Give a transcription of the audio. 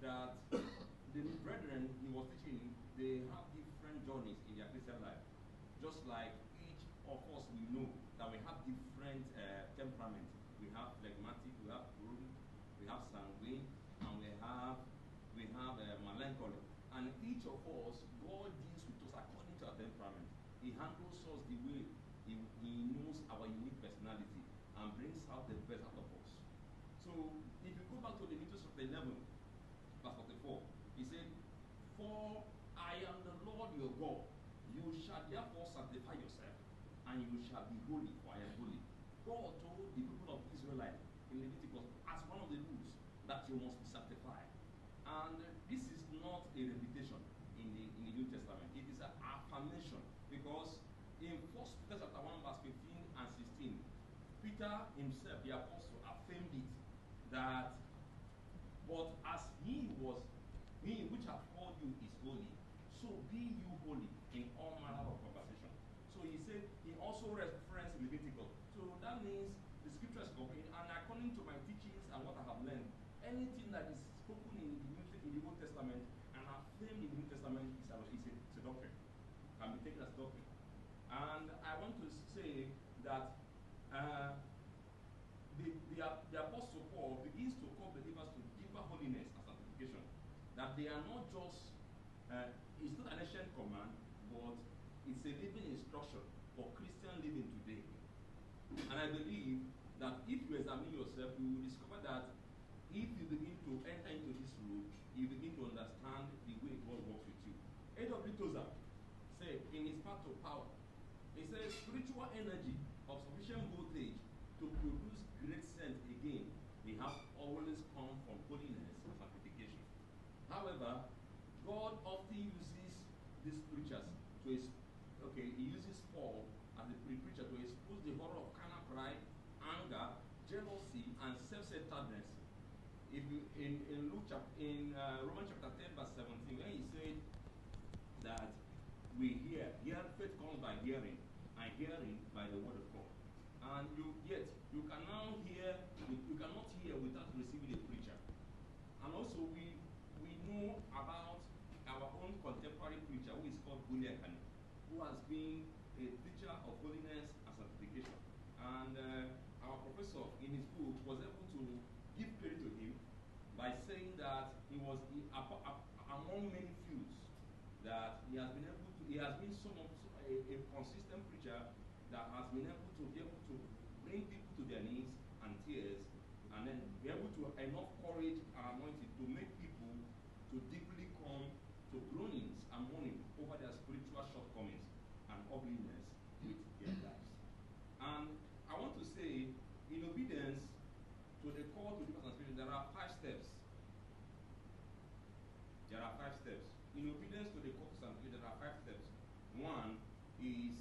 that the brethren he was teaching, they have different journeys in their Christian life. Just like each of us, we know that we have different temperaments. We have phlegmatic, we have choleric, we have sanguine, and we have melancholy. And each of us, God deals with us according to our temperament. He handles us the way he knows our unique personality and brings out the best out of us. So if you go back to Leviticus chapter 11, verse 44, he said, "For I am the Lord your God. You shall therefore sanctify yourself, and you shall be holy, for I am holy." God told the people of Israel in Leviticus as one of the rules that you must be sanctified. And this is not a repetition in the New Testament. It is an affirmation, because in 1 Peter chapter 1, verse 15 and 16, Peter himself, the apostle, affirmed it, that, "But as he which hath called you is holy, so be you holy in all manner of conversation." So he said, he also referenced Leviticus. So that means the scripture is complete, and according to my teachings and what I have learned, anything that is spoken in the Old Testament and affirmed in the New Testament is a doctrine, can be taken as doctrine. And I want to say that the Apostle Paul begins to call believers to deeper holiness and sanctification. That they are not just, it's not an ancient command, but it's a living instruction for Christian living today. And I believe that if you examine yourself, you will discover that if you begin to enter into this road, you begin to understand the way God works with you. A.W. Tozer said in his Path to Power, he says, "Spiritual energy of sufficient voltage to produce great sense again, they have always come from holiness and sanctification." However, God often uses these preachers he uses Paul as a preacher to expose the horror of carnal pride, anger, jealousy, and self-centeredness. If you in Romans chapter 10, verse 17, when he said that we hear faith comes by hearing, and hearing by the word of God. And you cannot hear without receiving a preacher. And also we know about our own contemporary preacher, who is called Jerik, who has been a teacher of holiness and sanctification. And our professor in his book was able to give credit to him by saying that he was among many few that he has been a consistent preacher that has been able to bring people to their knees and tears, and then be able to enough courage and anointing to make people to deeply come to groanings and mourning over their spiritual shortcomings and ugliness with their lives. And I want to say, in obedience to the call to the transformation, there are 5 steps. There are 5 steps. In obedience to the call to sanctification, there are 5 steps. One is